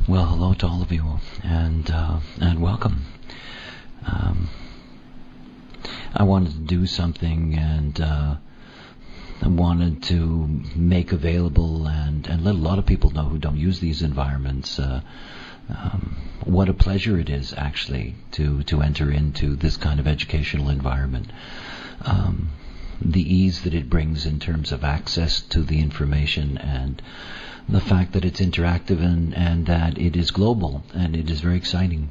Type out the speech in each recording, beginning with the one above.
Well, hello to all of you, and welcome. I wanted to do something, and I wanted to make available and let a lot of people know who don't use these environments what a pleasure it is actually to enter into this kind of educational environment. The ease that it brings in terms of access to the information, and the fact that it's interactive and that it is global, and it is very exciting.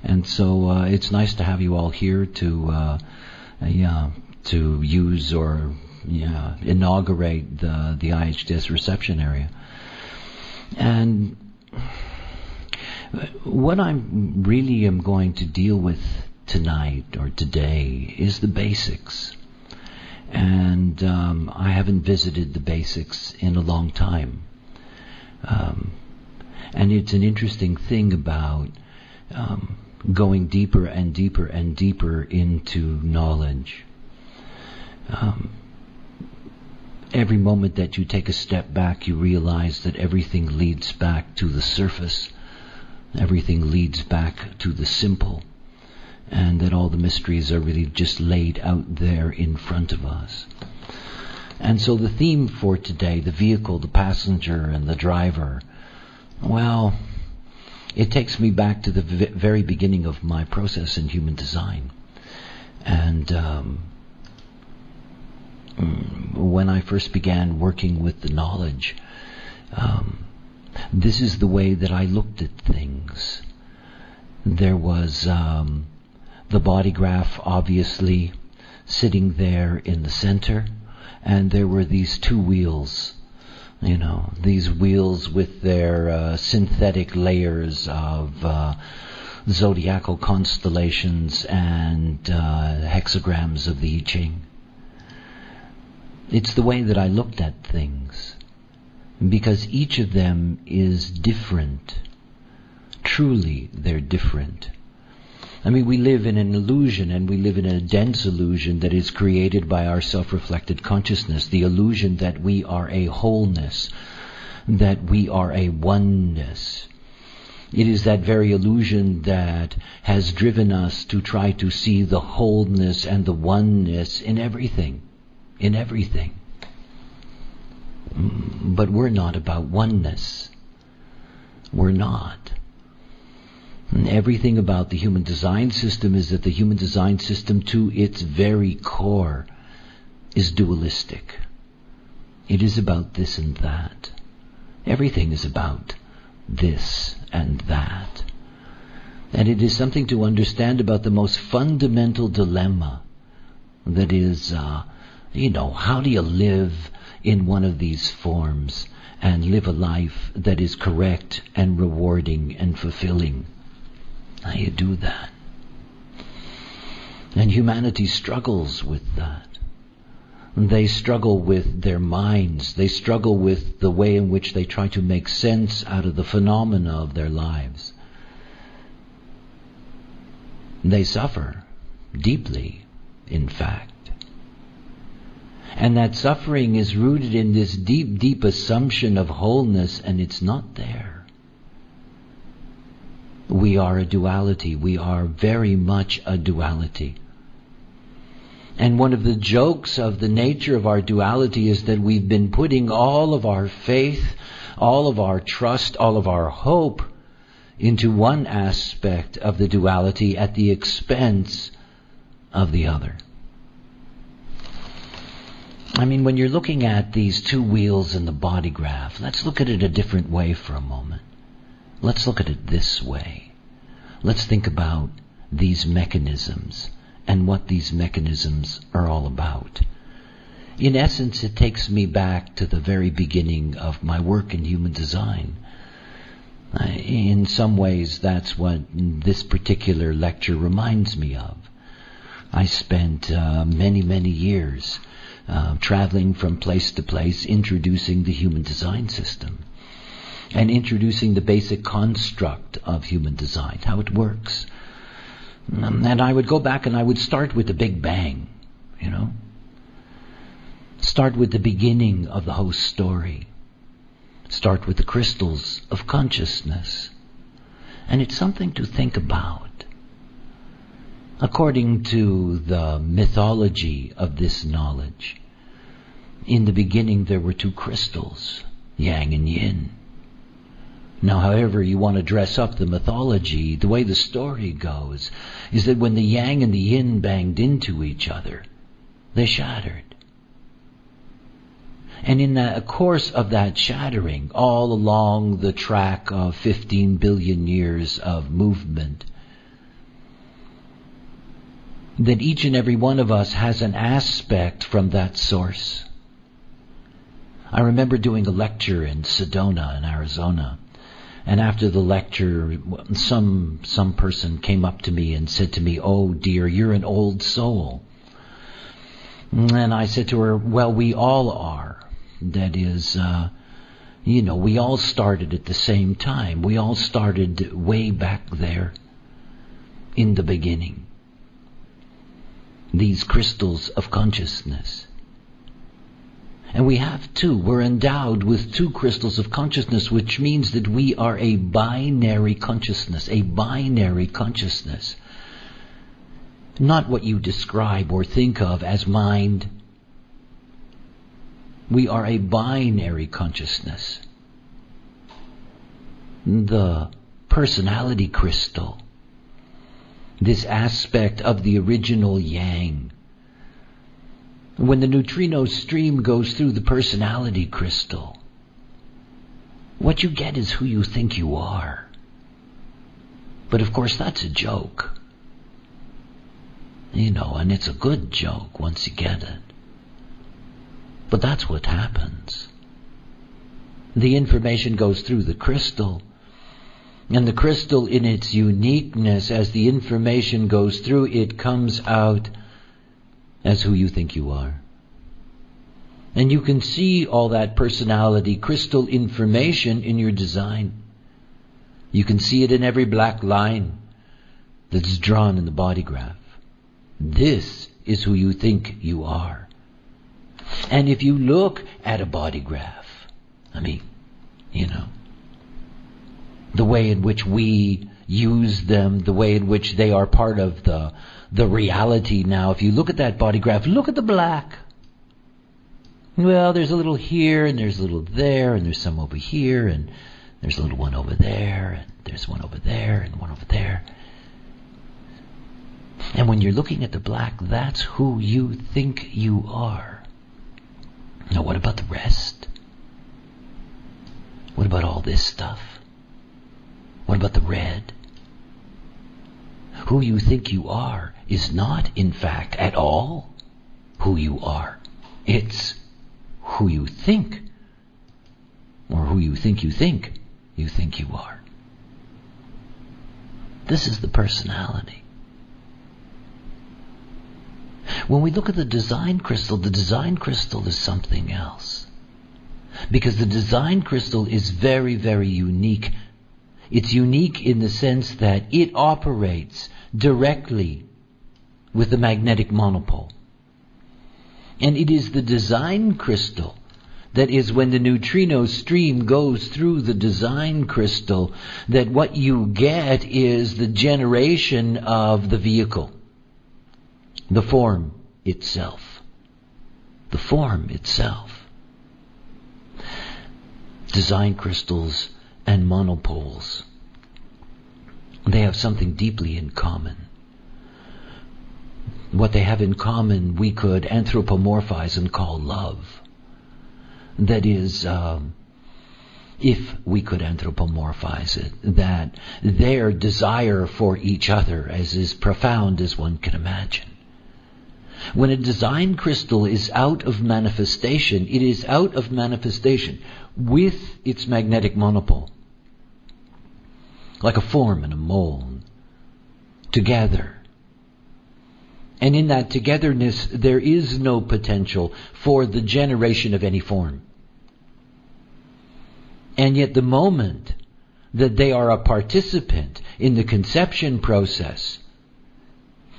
And so it's nice to have you all here to use or inaugurate the IHDS reception area. And what I really am going to deal with tonight or today is the basics. And I haven't visited the basics in a long time. And it's an interesting thing about going deeper and deeper and deeper into knowledge. Every moment that you take a step back, you realize that everything leads back to the surface. Everything leads back to the simple. And that all the mysteries are really just laid out there in front of us. And so the theme for today, the vehicle, the passenger, and the driver, well, it takes me back to the very beginning of my process in human design. And when I first began working with the knowledge, this is the way that I looked at things. There was the body graph obviously sitting there in the center, and there were these two wheels, these wheels with their synthetic layers of zodiacal constellations and hexagrams of the I Ching. It's the way that I looked at things, because each of them is different. Truly, they're different. I mean, we live in an illusion, and we live in a dense illusion that is created by our self-reflected consciousness, the illusion that we are a wholeness, that we are a oneness. It is that very illusion that has driven us to try to see the wholeness and the oneness in everything. In everything. But we're not about oneness. We're not. And everything about the human design system is that the human design system, to its very core, is dualistic. It is about this and that. Everything is about this and that. And it is something to understand about the most fundamental dilemma, that is, how do you live in one of these forms and live a life that is correct and rewarding and fulfilling? How do you do that? And humanity struggles with that. They struggle with their minds. They struggle with the way in which they try to make sense out of the phenomena of their lives. They suffer deeply, in fact. And that suffering is rooted in this deep, deep assumption of wholeness, and it's not there. We are a duality. We are very much a duality. And one of the jokes of the nature of our duality is that we've been putting all of our faith, all of our trust, all of our hope into one aspect of the duality at the expense of the other. I mean, when you're looking at these two wheels in the body graph, let's look at it a different way for a moment. Let's look at it this way. Let's think about these mechanisms and what these mechanisms are all about. In essence, it takes me back to the very beginning of my work in human design. In some ways, that's what this particular lecture reminds me of. I spent many, many years traveling from place to place, introducing the human design system. And introducing the basic construct of human design, how it works. And I would go back and I would start with the Big Bang, Start with the beginning of the whole story. Start with the crystals of consciousness, And it's something to think about. According to the mythology of this knowledge, in the beginning there were two crystals, yang and yin. Now, however you want to dress up the mythology, the way the story goes is that when the yang and the yin banged into each other, they shattered. And in the course of that shattering, all along the track of 15 billion years of movement, that each and every one of us has an aspect from that source. I remember doing a lecture in Sedona in Arizona, and after the lecture, some person came up to me and said to me, "Oh dear, you're an old soul." And I said to her, "Well, we all are. That is, we all started at the same time. We all started way back there in the beginning. These crystals of consciousness. And we have two. We're endowed with two crystals of consciousness, which means that we are a binary consciousness. A binary consciousness. Not what you describe or think of as mind. We are a binary consciousness. The personality crystal, this aspect of the original yang. When the neutrino stream goes through the personality crystal, what you get is who you think you are. But of course that's a joke. And it's a good joke once you get it. But that's what happens. The information goes through the crystal, and the crystal in its uniqueness, as the information goes through, it comes out as who you think you are. And you can see all that personality crystal information in your design. You can see it in every black line that's drawn in the body graph. This is who you think you are. And if you look at a body graph, the way in which we use them, the way in which they are part of the reality now. If you look at that body graph, look at the black. Well, there's a little here, and there's a little there, and there's some over here, and there's a little one over there, and there's one over there, and one over there. And when you're looking at the black, that's who you think you are. Now, what about the rest? What about all this stuff? What about the red? Who you think you are is not, in fact, at all who you are. It's who you think, or who you think you are. This is the personality. When we look at the design crystal is something else. Because the design crystal is very, very unique. It's unique in the sense that it operates directly with the magnetic monopole. And it is the design crystal that is, when the neutrino stream goes through the design crystal, that what you get is the generation of the vehicle. The form itself. The form itself. Design crystals and monopoles, they have something deeply in common. What they have in common we could anthropomorphize and call love. That is, if we could anthropomorphize it, that their desire for each other is as profound as one can imagine. When a design crystal is out of manifestation, it is out of manifestation with its magnetic monopole. Like a form and a mold. Together. And in that togetherness, there is no potential for the generation of any form. And yet the moment that they are a participant in the conception process,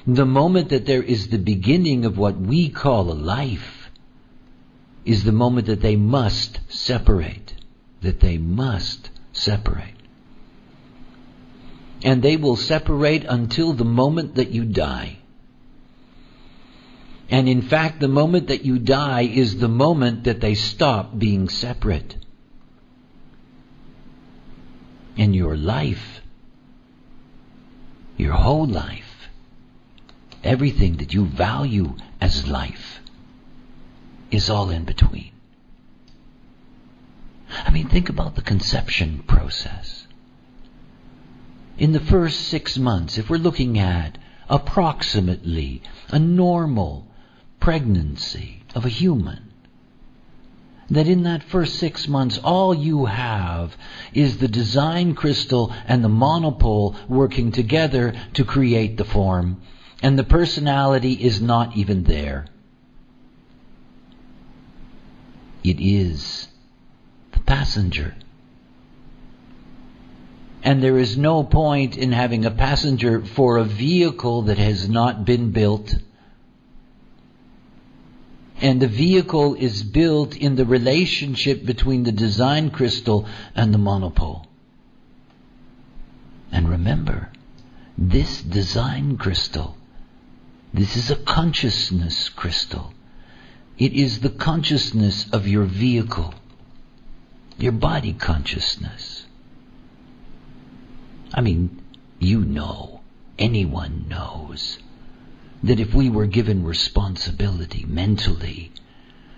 the moment that there is the beginning of what we call a life, is the moment that they must separate. That they must separate. And they will separate until the moment that you die. And in fact, the moment that you die is the moment that they stop being separate. And your life, your whole life, everything that you value as life, is all in between. I mean, think about the conception process. In the first 6 months, if we're looking at approximately a normal pregnancy of a human, that in that first 6 months, all you have is the design crystal and the monopole working together to create the form, and the personality is not even there. It is the passenger. And there is no point in having a passenger for a vehicle that has not been built. And the vehicle is built in the relationship between the design crystal and the monopole. And remember, this design crystal, this is a consciousness crystal. It is the consciousness of your vehicle, your body consciousness. I mean, you know, anyone knows, that if we were given responsibility mentally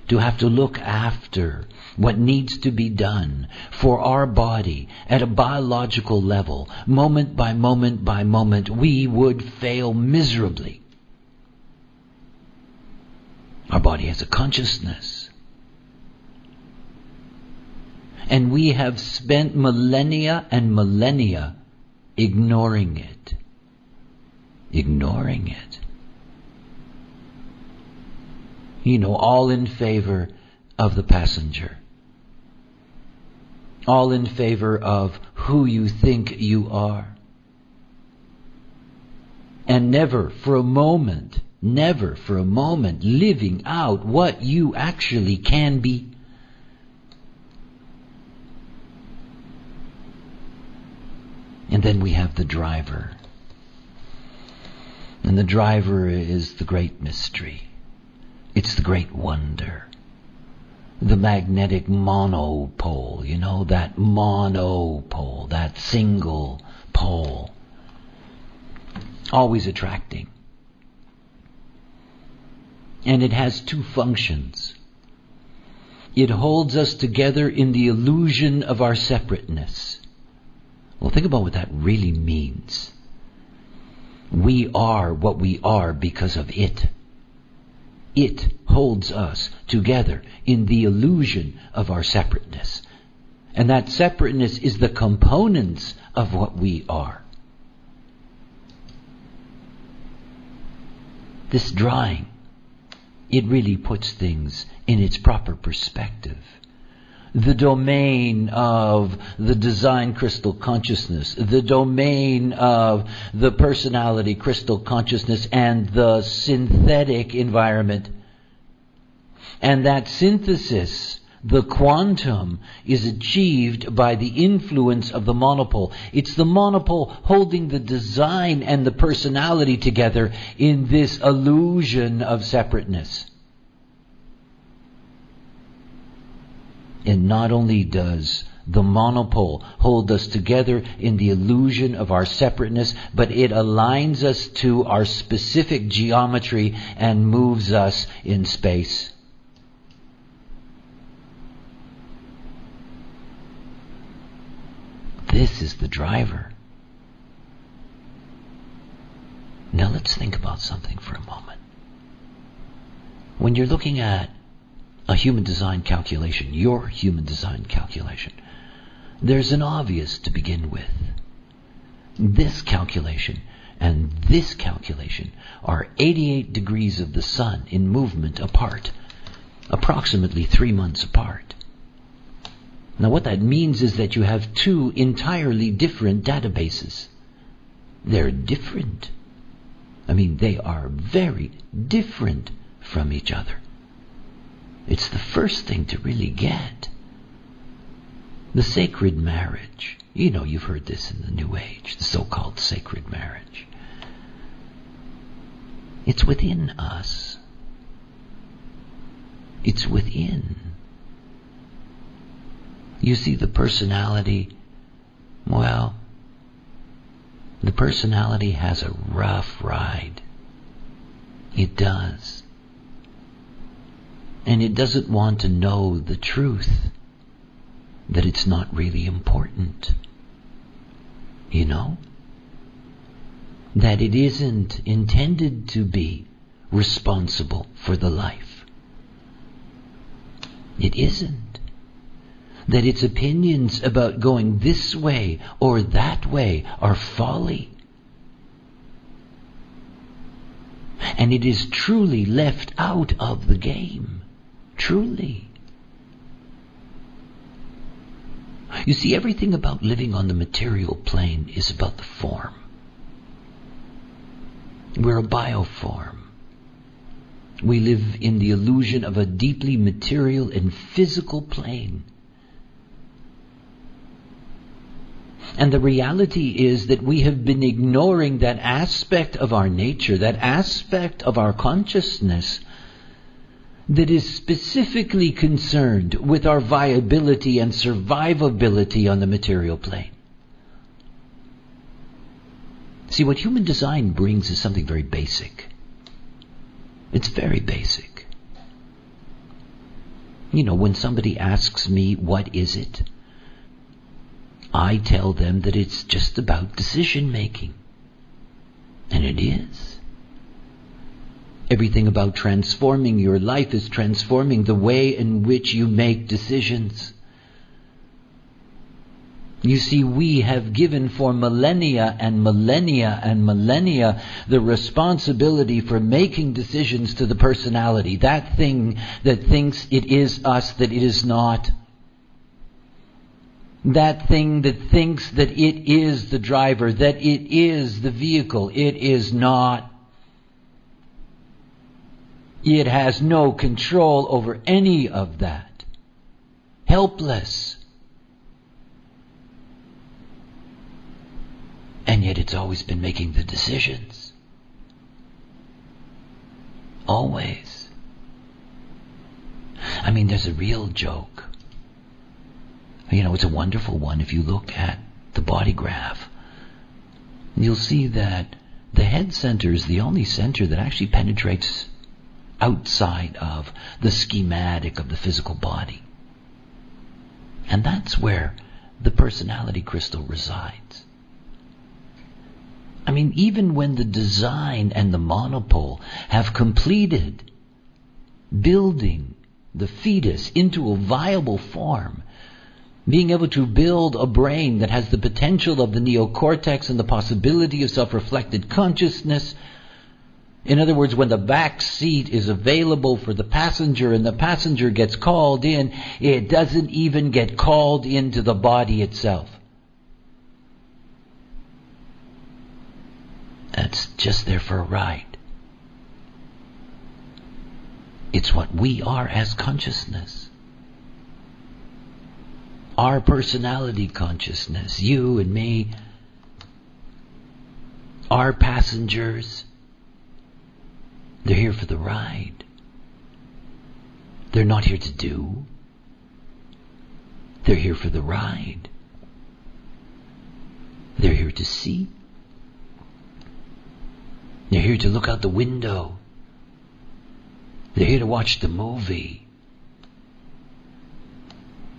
to have to look after what needs to be done for our body at a biological level, moment by moment by moment, we would fail miserably. Our body has a consciousness. And we have spent millennia and millennia ignoring it. Ignoring it. You know, all in favor of the passenger. All in favor of who you think you are. And never for a moment living out what you actually can be. And then we have the driver. And the driver is the great mystery. It's the great wonder. The magnetic monopole, you know, that monopole, that single pole. Always attracting. And it has two functions. It holds us together in the illusion of our separateness. Well, think about what that really means. We are what we are because of it. It holds us together in the illusion of our separateness. And that separateness is the components of what we are. This drawing, it really puts things in its proper perspective. The domain of the design crystal consciousness, the domain of the personality crystal consciousness, and the synthetic environment. And that synthesis, the quantum, is achieved by the influence of the monopole. It's the monopole holding the design and the personality together in this illusion of separateness. And not only does the monopole hold us together in the illusion of our separateness, but it aligns us to our specific geometry and moves us in space. This is the driver. Now let's think about something for a moment. When you're looking at a human design calculation, your human design calculation, there's an obvious to begin with. This calculation and this calculation are 88 degrees of the sun in movement apart, approximately 3 months apart. Now what that means is that you have two entirely different databases. They're different. I mean, they are very different from each other. It's the first thing to really get. The sacred marriage. You know, you've heard this in the New Age, the so-called sacred marriage. It's within us. It's within. You see, the personality, well, the personality has a rough ride. It does. And it doesn't want to know the truth, that it's not really important. You know? That it isn't intended to be responsible for the life. It isn't. That its opinions about going this way or that way are folly. And it is truly left out of the game. Truly. You see, everything about living on the material plane is about the form. We're a bioform. We live in the illusion of a deeply material and physical plane. And the reality is that we have been ignoring that aspect of our nature, that aspect of our consciousness that is specifically concerned with our viability and survivability on the material plane. See, what human design brings is something very basic. It's very basic. You know, when somebody asks me, what is it? I tell them that it's just about decision making. And it is. Everything about transforming your life is transforming the way in which you make decisions. You see, we have given for millennia and millennia and millennia the responsibility for making decisions to the personality, that thing that thinks it is us, that it is not. That thing that thinks that it is the driver, that it is the vehicle. It is not. It has no control over any of that. Helpless. And yet it's always been making the decisions. Always. I mean, there's a real joke. You know, it's a wonderful one. If you look at the body graph, you'll see that the head center is the only center that actually penetrates outside of the schematic of the physical body. And that's where the personality crystal resides. I mean, even when the design and the monopole have completed building the fetus into a viable form, being able to build a brain that has the potential of the neocortex and the possibility of self-reflected consciousness. In other words, when the back seat is available for the passenger and the passenger gets called in, it doesn't even get called into the body itself. That's just there for a ride. It's what we are as consciousness. Our personality consciousness, you and me, our passengers, they're here for the ride. They're not here to do. They're here for the ride. They're here to see. They're here to look out the window. They're here to watch the movie.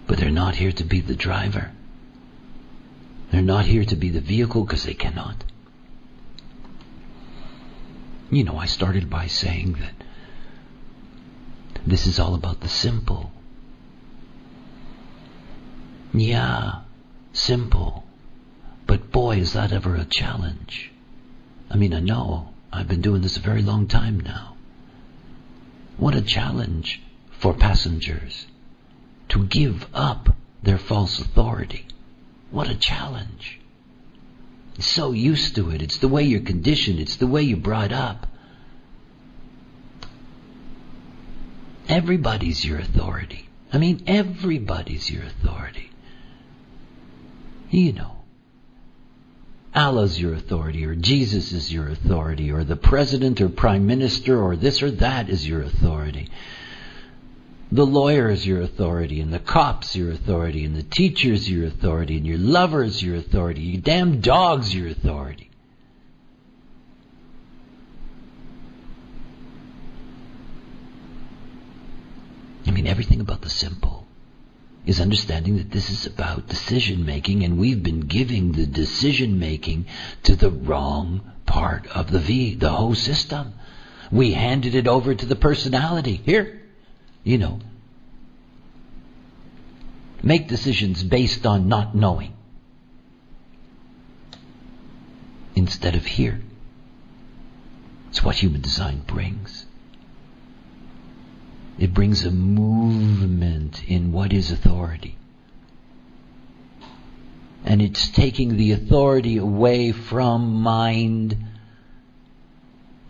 But they're not here to be the driver. They're not here to be the vehicle because they cannot. You know, I started by saying that this is all about the simple. Yeah, simple. But boy, is that ever a challenge. I mean, I know. I've been doing this a very long time now. What a challenge for passengers to give up their false authority. What a challenge. So used to it. It's the way you're conditioned. It's the way you're brought up. Everybody's your authority. I mean, everybody's your authority. You know, Allah's your authority, or Jesus is your authority, or the president or prime minister or this or that is your authority. The lawyer is your authority, and the cop's your authority, and the teacher's your authority, and your lover's your authority, your damn dog's your authority. I mean, everything about the simple is understanding that this is about decision making, and we've been giving the decision making to the wrong part of the whole system. We handed it over to the personality. Here, you know, make decisions based on not knowing, instead of here. It's what human design brings. It brings a movement in what is authority. And it's taking the authority away from mind,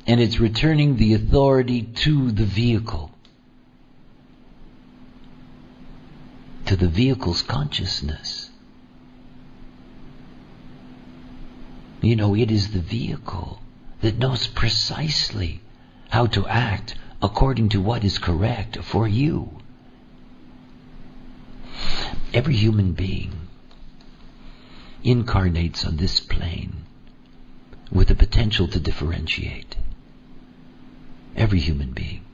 and it's returning the authority to the vehicle, to the vehicle's consciousness. You know, it is the vehicle that knows precisely how to act according to what is correct for you. Every human being incarnates on this plane with the potential to differentiate. Every human being.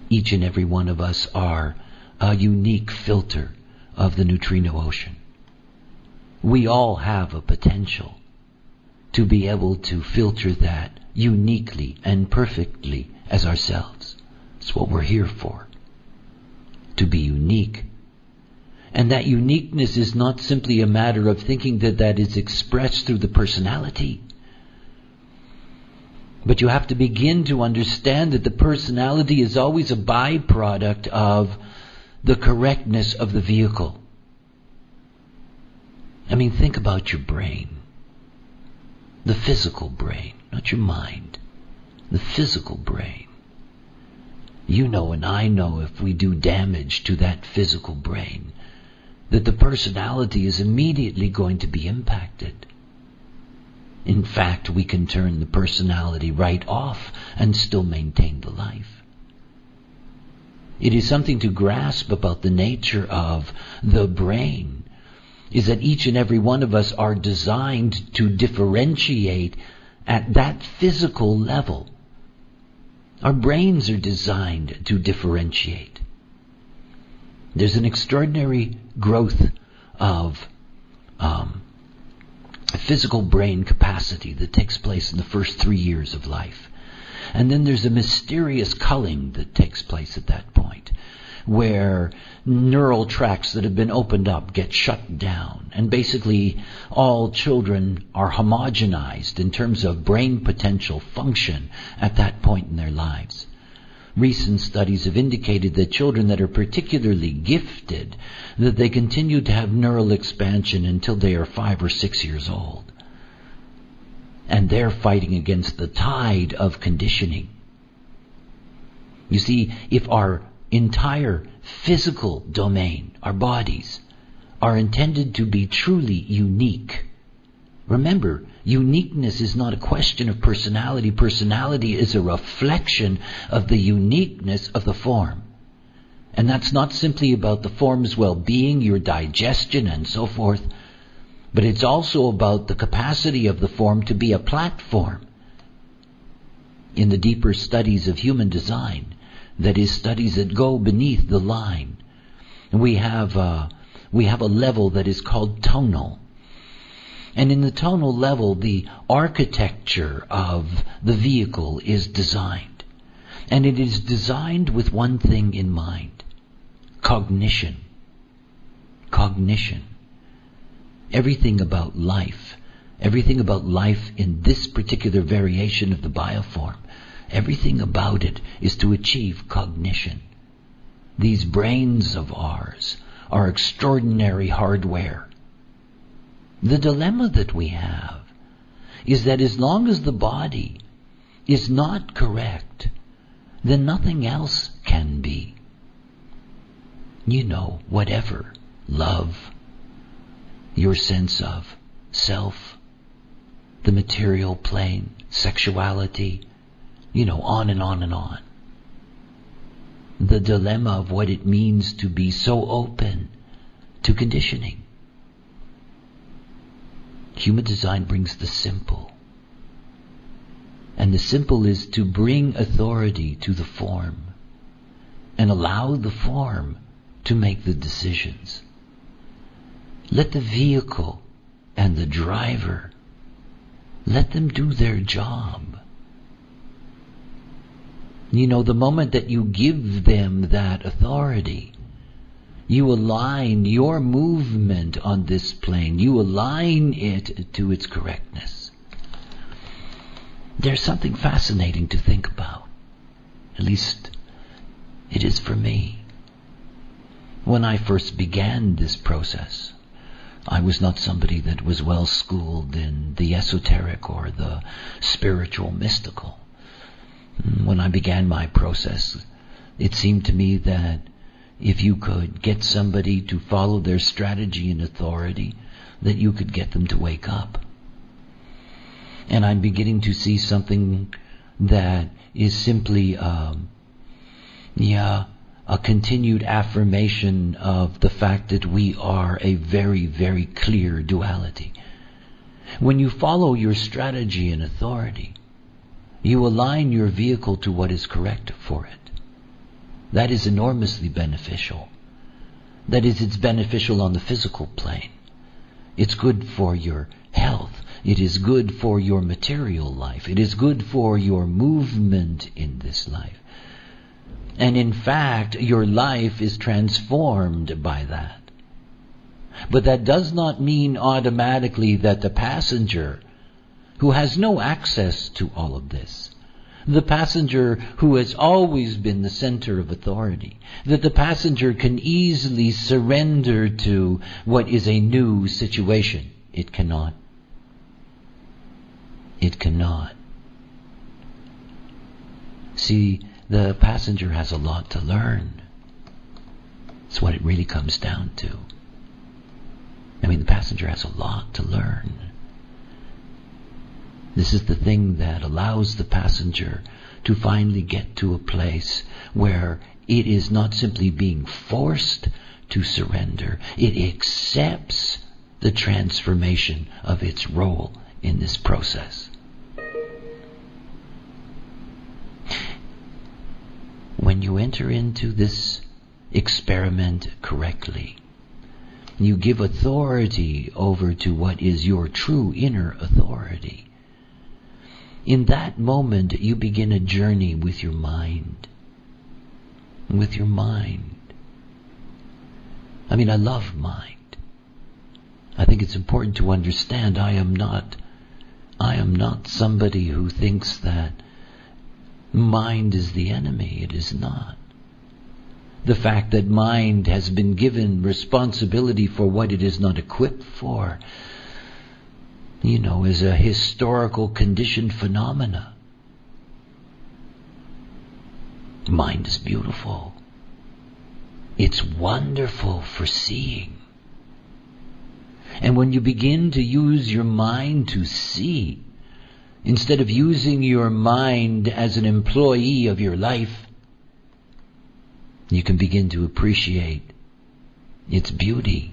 Each and every one of us are a unique filter of the neutrino ocean. We all have a potential to be able to filter that uniquely and perfectly as ourselves. It's what we're here for. To be unique. And that uniqueness is not simply a matter of thinking that that is expressed through the personality. But you have to begin to understand that the personality is always a byproduct of the correctness of the vehicle. I mean, think about your brain. The physical brain, not your mind. The physical brain. You know and I know, if we do damage to that physical brain, that the personality is immediately going to be impacted. In fact, we can turn the personality right off and still maintain the life. It is something to grasp about the nature of the brain, is that each and every one of us are designed to differentiate at that physical level. Our brains are designed to differentiate. There's an extraordinary growth of physical brain capacity that takes place in the first 3 years of life. And then there's a mysterious culling that takes place at that point, where neural tracts that have been opened up get shut down, and basically all children are homogenized in terms of brain potential function at that point in their lives. Recent studies have indicated that children that are particularly gifted, that they continue to have neural expansion until they are 5 or 6 years old. And they're fighting against the tide of conditioning. You see, if our entire physical domain, our bodies, are intended to be truly unique. Remember, uniqueness is not a question of personality. Personality is a reflection of the uniqueness of the form. And that's not simply about the form's well-being, your digestion and so forth, but it's also about the capacity of the form to be a platform. In the deeper studies of human design, that is, studies that go beneath the line, we have a level that is called tonal. And in the tonal level, the architecture of the vehicle is designed. And it is designed with one thing in mind: cognition. Cognition. Everything about life in this particular variation of the bioform, everything about it is to achieve cognition. These brains of ours are extraordinary hardware. The dilemma that we have is that as long as the body is not correct, then nothing else can be. You know, whatever. Love, your sense of self, the material plane, sexuality, on and on and on. The dilemma of what it means to be so open to conditioning. Human design brings the simple. And the simple is to bring authority to the form and allow the form to make the decisions. Let the vehicle and the driver, let them do their job. The moment that you give them that authority, you align your movement on this plane. You align it to its correctness. There's something fascinating to think about. At least it is for me. When I first began this process, I was not somebody that was well schooled in the esoteric or the spiritual mystical. When I began my process, it seemed to me that if you could get somebody to follow their strategy and authority, that you could get them to wake up. And I'm beginning to see something that is simply a continued affirmation of the fact that we are a very, very clear duality. When you follow your strategy and authority, you align your vehicle to what is correct for it. That is enormously beneficial. That is, it's beneficial on the physical plane. It's good for your health. It is good for your material life. It is good for your movement in this life. And in fact, your life is transformed by that. But that does not mean automatically that the passenger, who has no access to all of this, the passenger who has always been the center of authority, that the passenger can easily surrender to what is a new situation. It cannot. It cannot. See, the passenger has a lot to learn. That's what it really comes down to. The passenger has a lot to learn. This is the thing that allows the passenger to finally get to a place where it is not simply being forced to surrender. It accepts the transformation of its role in this process. When you enter into this experiment correctly, you give authority over to what is your true inner authority. In that moment, you begin a journey with your mind. With your mind. I love mind. I think it's important to understand I am not somebody who thinks that mind is the enemy. It is not. The fact that mind has been given responsibility for what it is not equipped for, is a historical conditioned phenomena. Mind is beautiful. It's wonderful for seeing. And when you begin to use your mind to see, instead of using your mind as an employee of your life, you can begin to appreciate its beauty.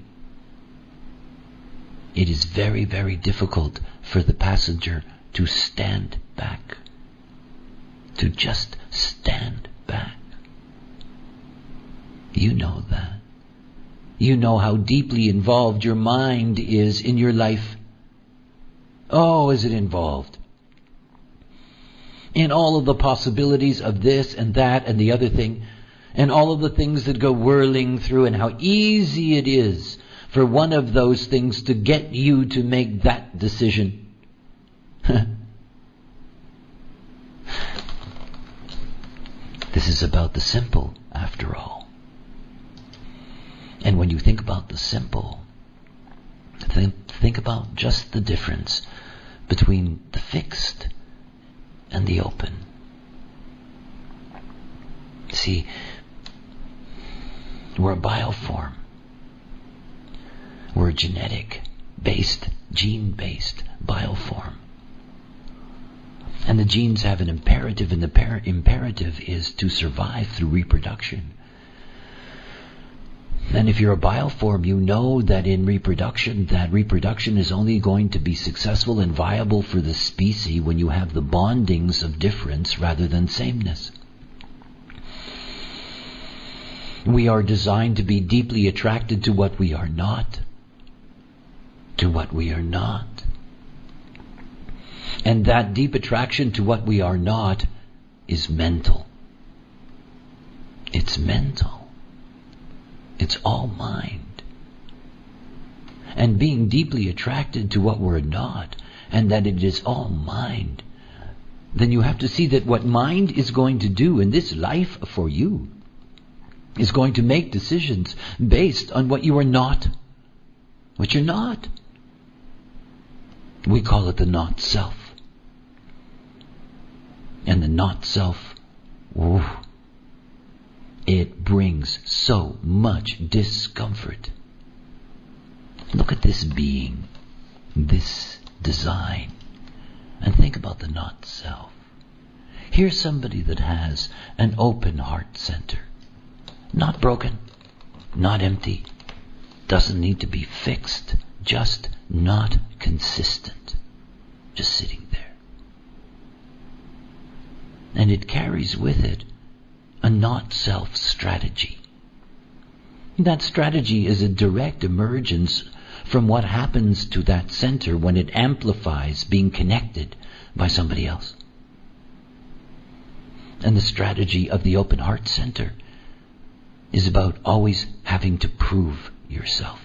It is very, very difficult for the passenger to stand back. To just stand back. You know that. You know how deeply involved your mind is in your life. Oh, is it involved? In all of the possibilities of this and that and the other thing, and all of the things that go whirling through, and how easy it is for one of those things to get you to make that decision. This is about the simple, after all. And when you think about the simple, think about just the difference between the fixed and the open. See, we're a bioform. We're a genetic gene-based bioform. And the genes have an imperative, and the imperative is to survive through reproduction. And if you're a bioform, you know that in reproduction, that reproduction is only going to be successful and viable for the species when you have the bondings of difference rather than sameness. We are designed to be deeply attracted to what we are not. To what we are not. And that deep attraction to what we are not is mental. It's mental. It's all mind. And being deeply attracted to what we're not, and that it is all mind, then you have to see that what mind is going to do in this life for you is going to make decisions based on what you are not. What you're not. We call it the not self. And the not self, it brings so much discomfort. Look at this being, this design, and think about the not self. Here's somebody that has an open heart center. Not broken, not empty, doesn't need to be fixed, just not consistent, just sitting there. And it carries with it a not-self strategy. That strategy is a direct emergence from what happens to that center when it amplifies being connected by somebody else. And the strategy of the open heart center is about always having to prove yourself.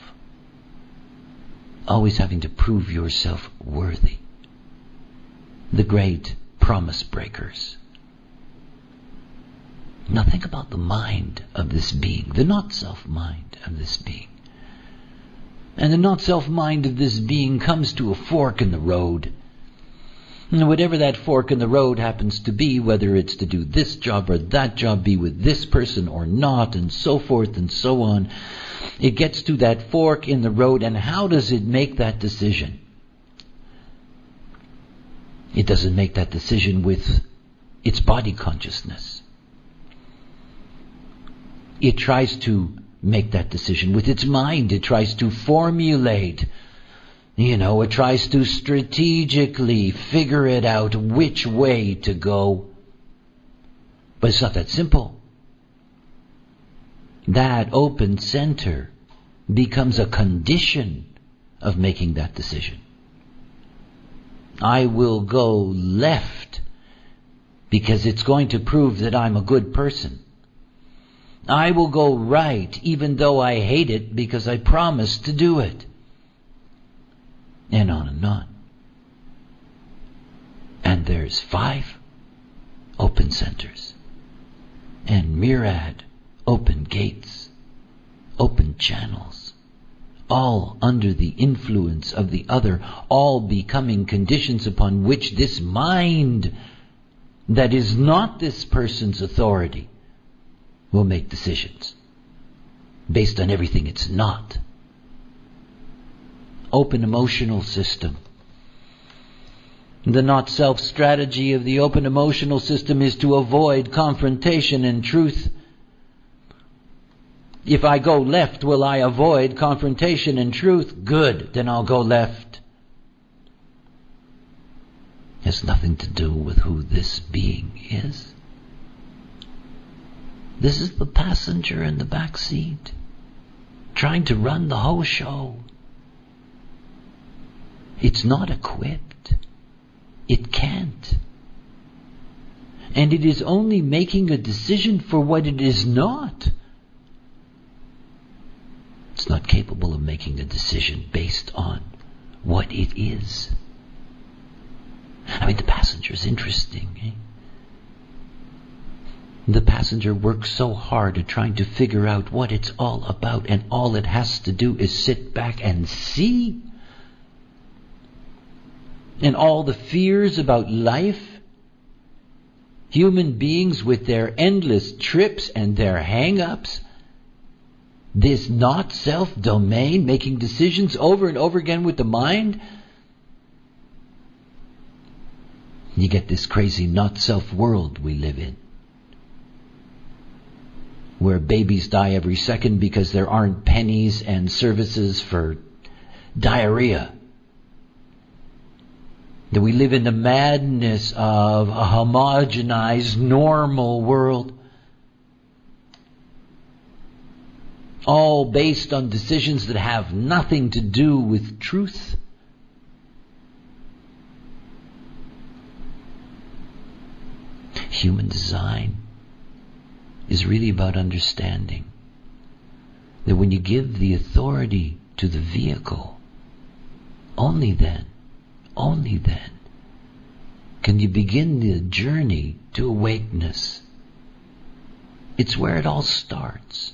Always having to prove yourself worthy. The great promise breakers. Now think about the mind of this being, the not-self mind of this being. And the not-self mind of this being comes to a fork in the road. And whatever that fork in the road happens to be, whether it's to do this job or that job, be with this person or not, and so forth and so on, it gets to that fork in the road, and how does it make that decision? It doesn't make that decision with its body consciousness. It tries to make that decision with its mind. It tries to formulate. It tries to strategically figure it out which way to go. But it's not that simple. That open center becomes a condition of making that decision. I will go left because it's going to prove that I'm a good person. I will go right even though I hate it because I promised to do it. And on and on. And there's 5 open centers. And myriad open gates. Open channels. All under the influence of the other. All becoming conditions upon which this mind that is not this person's authority will make decisions based on everything it's not. Open emotional system. The not-self strategy of the open emotional system is to avoid confrontation and truth. If I go left, will I avoid confrontation and truth? Good, then I'll go left. It has nothing to do with who this being is. This is the passenger in the back seat, trying to run the whole show. It's not equipped. It can't. And it is only making a decision for what it is not. It's not capable of making a decision based on what it is. The passenger is interesting, eh? The passenger works so hard at trying to figure out what it's all about, and all it has to do is sit back and see. And all the fears about life, human beings with their endless trips and their hang-ups, this not self domain, making decisions over and over again with the mind, you get this crazy not self world we live in, where babies die every second because there aren't pennies and services for diarrhea. That we live in the madness of a homogenized, normal world, all based on decisions that have nothing to do with truth. Human design is really about understanding that when you give the authority to the vehicle, only then can you begin the journey to awakeness. It's where it all starts.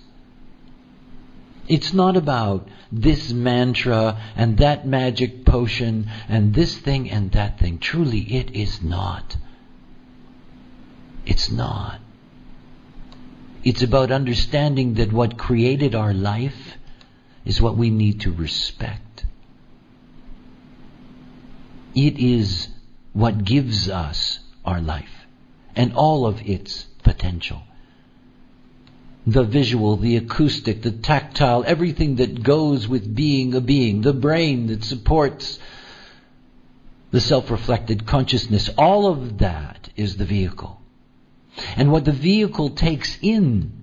It's not about this mantra and that magic potion and this thing and that thing. Truly, it is not. It's not. It's about understanding that what created our life is what we need to respect. It is what gives us our life and all of its potential. The visual, the acoustic, the tactile, everything that goes with being a being, the brain that supports the self-reflected consciousness, all of that is the vehicle. And what the vehicle takes in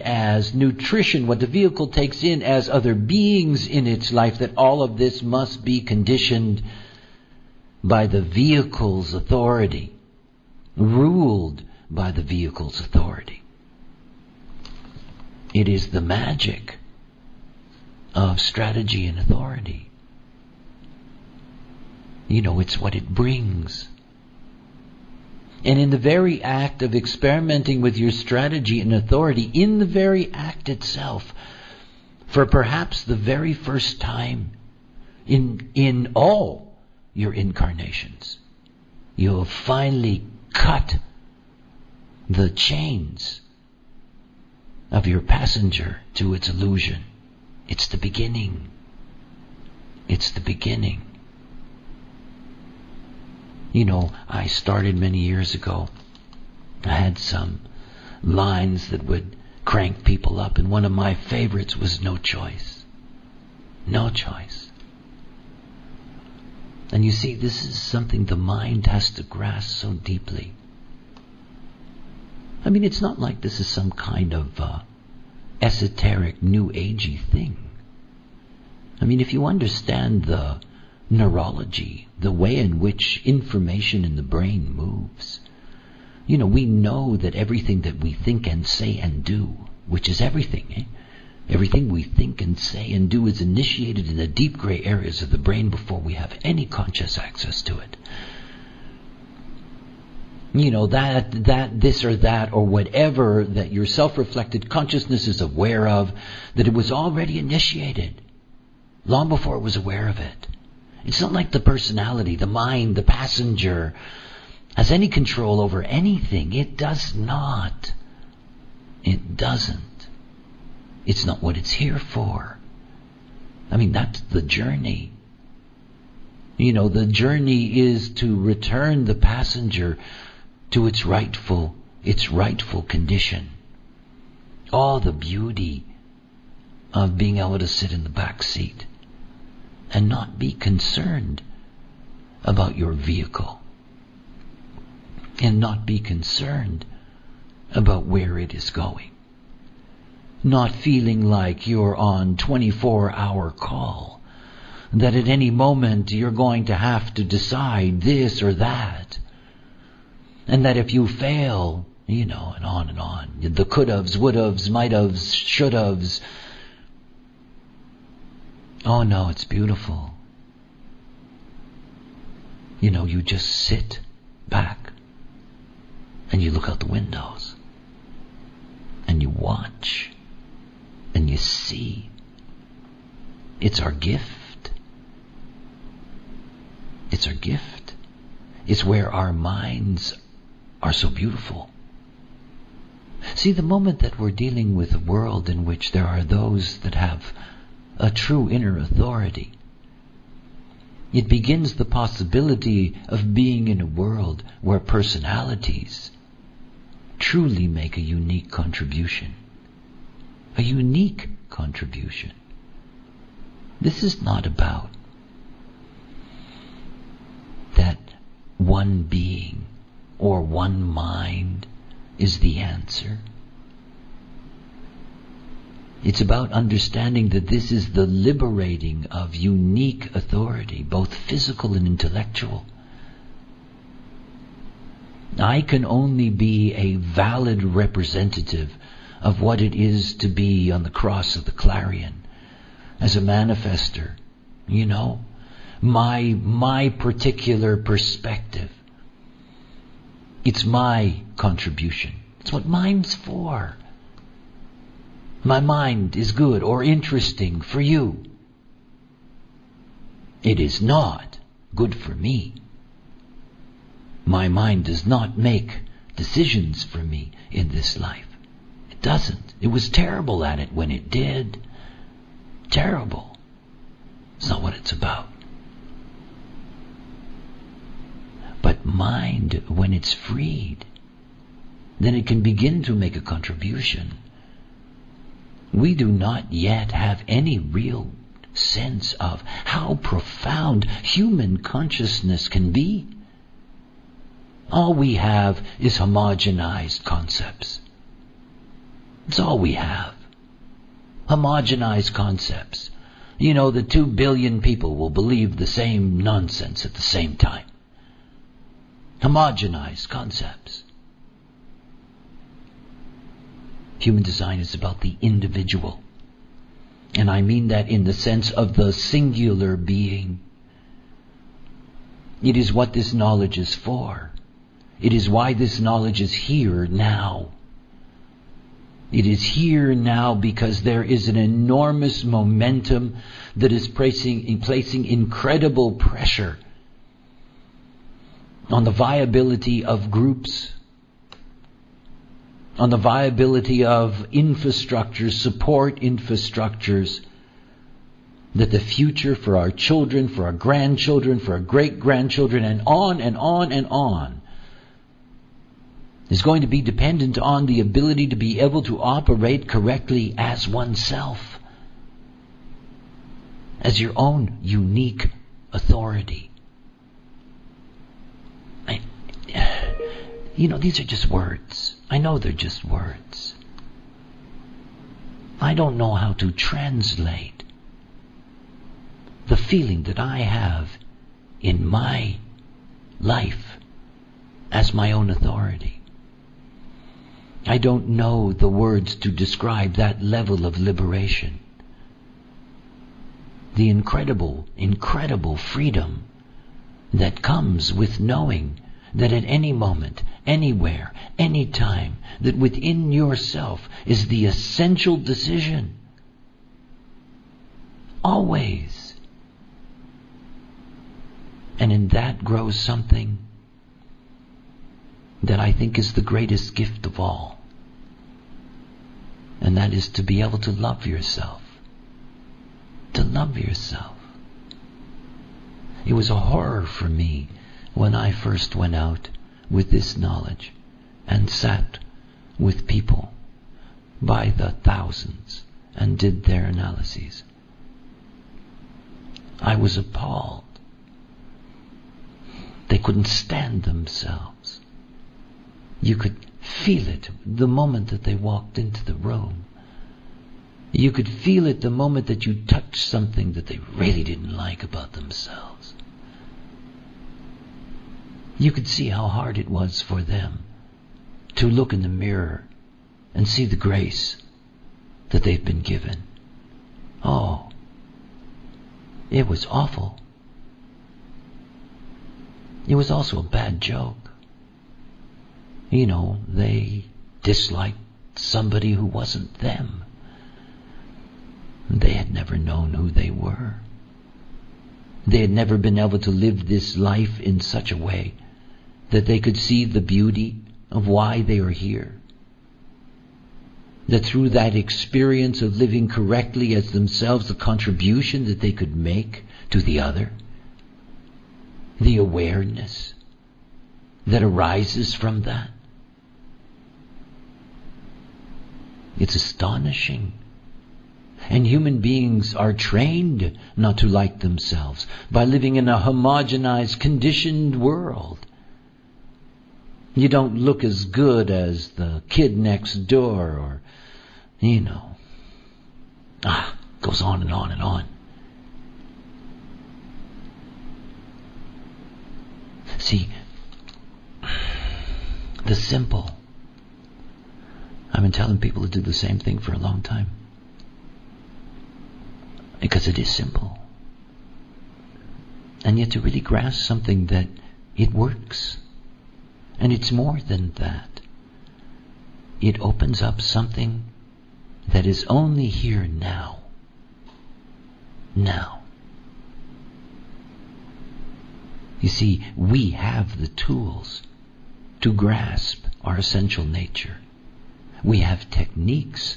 as nutrition, what the vehicle takes in as other beings in its life, that all of this must be conditioned by the vehicle's authority, ruled by the vehicle's authority. It is the magic of strategy and authority. It's what it brings. And in the very act of experimenting with your strategy and authority, in the very act itself, for perhaps the very first time in all your incarnations, you have finally cut the chains of your passenger to its illusion. It's the beginning. It's the beginning. I started many years ago. I had some lines that would crank people up, and one of my favorites was no choice. No choice. And you see, this is something the mind has to grasp so deeply. It's not like this is some kind of esoteric, new agey thing. If you understand the neurology, the way in which information in the brain moves, we know that everything that we think and say and do, which is everything, everything we think and say and do is initiated in the deep gray areas of the brain before we have any conscious access to it. That this or that or whatever that your self-reflected consciousness is aware of, that it was already initiated long before it was aware of it. It's not like the personality, the mind, the passenger has any control over anything. It does not. It doesn't. It's not what it's here for. That's the journey. The journey is to return the passenger to its rightful condition. All the beauty of being able to sit in the back seat and not be concerned about your vehicle, and not be concerned about where it is going. Not feeling like you're on 24-hour call, that at any moment you're going to have to decide this or that, and that if you fail, and on, the could-haves, would-haves, might-haves, should-haves. Oh no, it's beautiful. You just sit back and you look out the windows and you watch and you see. It's our gift. It's our gift. It's where our minds are so beautiful. See, the moment that we're dealing with a world in which there are those that have a true inner authority, it begins the possibility of being in a world where personalities truly make a unique contribution. A unique contribution. This is not about that one being or one mind is the answer. It's about understanding that this is the liberating of unique authority, both physical and intellectual. I can only be a valid representative of what it is to be on the cross of the Clarion, as a manifester, my particular perspective. It's my contribution. It's what mind's for. My mind is good or interesting for you. It is not good for me. My mind does not make decisions for me in this life. It doesn't. It was terrible at it when it did. Terrible. It's not what it's about. But mind, when it's freed, then it can begin to make a contribution. We do not yet have any real sense of how profound human consciousness can be. All we have is homogenized concepts. That's all we have. Homogenized concepts. The 2 billion people will believe the same nonsense at the same time. Homogenized concepts. Human design is about the individual. And I mean that in the sense of the singular being. It is what this knowledge is for. It is why this knowledge is here now. It is here now because there is an enormous momentum that is placing incredible pressure on the viability of groups, on the viability of infrastructures, support infrastructures, that the future for our children, for our grandchildren, for our great-grandchildren, and on and on and on, is going to be dependent on the ability to be able to operate correctly as oneself, as your own unique authority. These are just words. I know they're just words. I don't know how to translate the feeling that I have in my life as my own authority. I don't know the words to describe that level of liberation. The incredible, incredible freedom that comes with knowing that at any moment, anywhere, any time, that within yourself is the essential decision. Always. And in that grows something that I think is the greatest gift of all. And that is to be able to love yourself. To love yourself. It was a horror for me when I first went out with this knowledge and sat with people by the thousands and did their analyses. I was appalled. They couldn't stand themselves. You could feel it the moment that they walked into the room. You could feel it the moment that you touched something that they really didn't like about themselves. You could see how hard it was for them to look in the mirror and see the grace that they've been given. Oh, it was awful. It was also a bad joke. They disliked somebody who wasn't them. They had never known who they were. They had never been able to live this life in such a way that they could see the beauty of why they are here. that through that experience of living correctly as themselves, the contribution that they could make to the other, the awareness that arises from that, it's astonishing. And human beings are trained not to like themselves by living in a homogenized, conditioned world. You don't look as good as the kid next door, or, goes on and on and on. See, the simple. I've been telling people to do the same thing for a long time. Because it is simple. And yet to really grasp something that it works. And it's more than that. It opens up something that is only here now. Now. You see, we have the tools to grasp our essential nature. We have techniques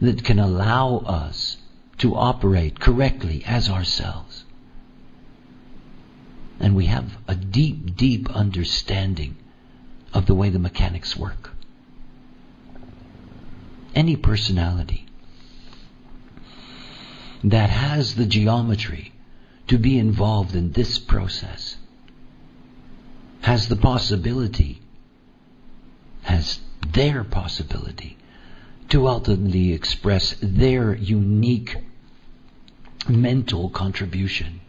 that can allow us to operate correctly as ourselves. And we have a deep, deep understanding of the way the mechanics work. Any personality that has the geometry to be involved in this process has the possibility, has their possibility to ultimately express their unique mental contribution.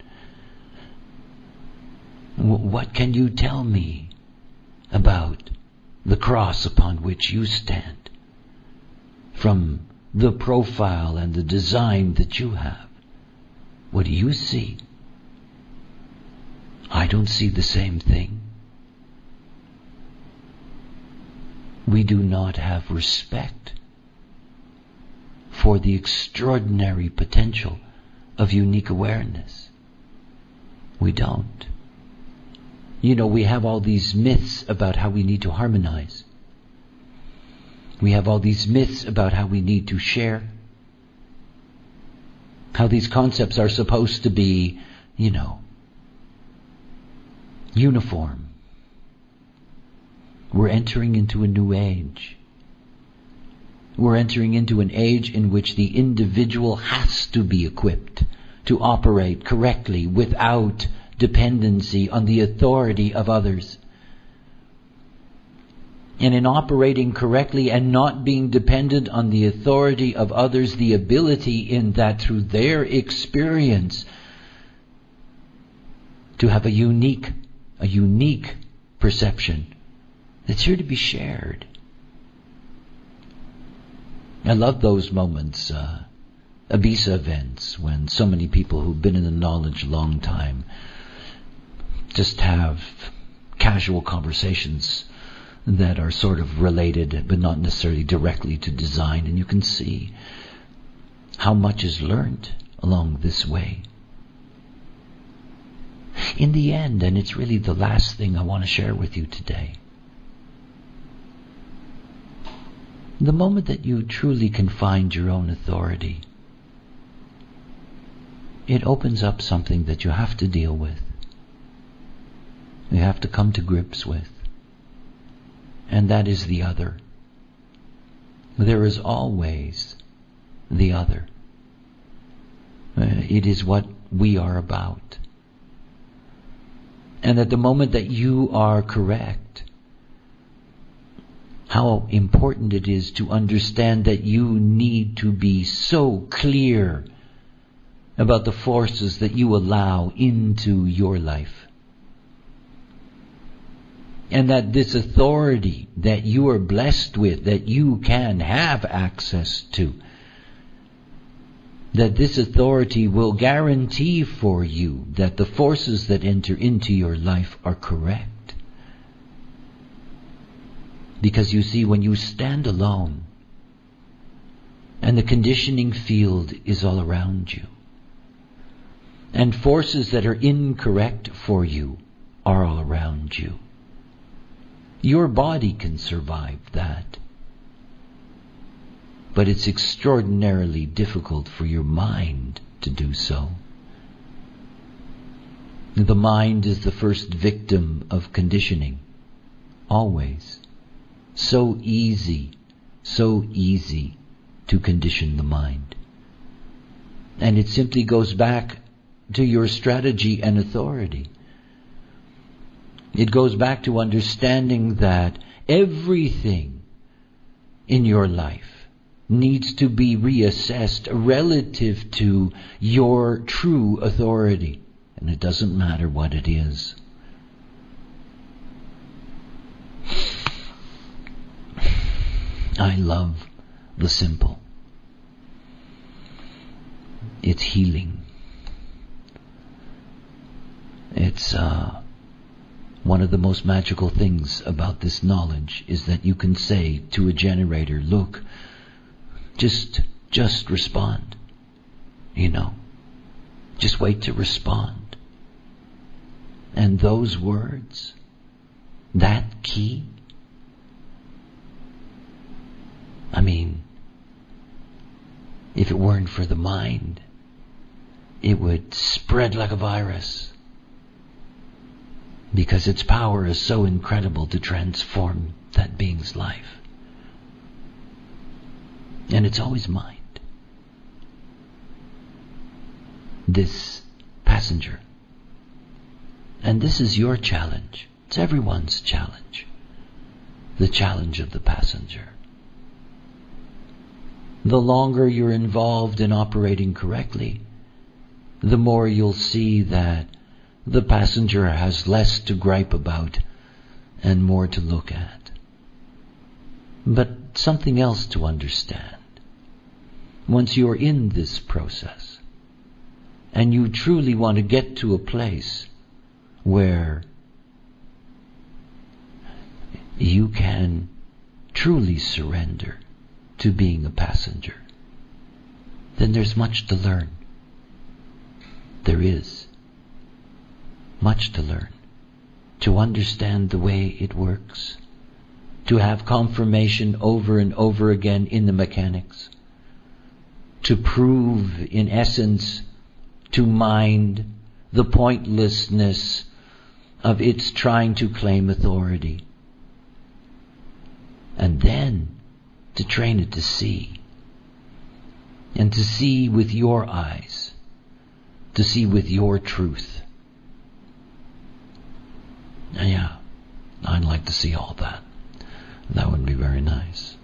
What can you tell me about the cross upon which you stand from the profile and the design that you have? What do you see? I don't see the same thing. We do not have respect for the extraordinary potential of unique awareness. We don't. We have all these myths about how we need to harmonize. We have all these myths about how we need to share. How these concepts are supposed to be, uniform. We're entering into a new age. We're entering into an age in which the individual has to be equipped to operate correctly without dependency on the authority of others. And in operating correctly and not being dependent on the authority of others, the ability in that through their experience to have a unique perception that's here to be shared. I love those moments, Abisa events, when so many people who've been in the knowledge a long time just have casual conversations that are sort of related but not necessarily directly to design, and you can see how much is learned along this way. In the end, and it's really the last thing I want to share with you today, the moment that you truly can find your own authority, it opens up something that you have to deal with. You have to come to grips with. And that is the other. There is always the other. It is what we are about. And at the moment that you are correct, how important it is to understand that you need to be so clear about the forces that you allow into your life. And that this authority that you are blessed with, that you can have access to, that this authority will guarantee for you that the forces that enter into your life are correct. Because you see, when you stand alone and the conditioning field is all around you, and forces that are incorrect for you are all around you, your body can survive that. but it's extraordinarily difficult for your mind to do so. The mind is the first victim of conditioning. Always. So easy to condition the mind. And it simply goes back to your strategy and authority. It goes back to understanding that everything in your life needs to be reassessed relative to your true authority. And it doesn't matter what it is. I love the simple. It's healing. It's one of the most magical things about this knowledge is that you can say to a generator, look, just respond. Just wait to respond. And those words, that key, if it weren't for the mind, it would spread like a virus. Because its power is so incredible to transform that being's life. And it's always mind. This passenger. And this is your challenge. It's everyone's challenge. The challenge of the passenger. The longer you're involved in operating correctly, the more you'll see that the passenger has less to gripe about and more to look at. But something else to understand. Once you're in this process, and you truly want to get to a place where you can truly surrender to being a passenger, then there's much to learn. There is much to learn. To understand the way it works. To have confirmation over and over again in the mechanics. To prove, in essence, to mind the pointlessness of its trying to claim authority. And then to train it to see. And to see with your eyes. To see with your truth. Yeah, I'd like to see all that. That would be very nice.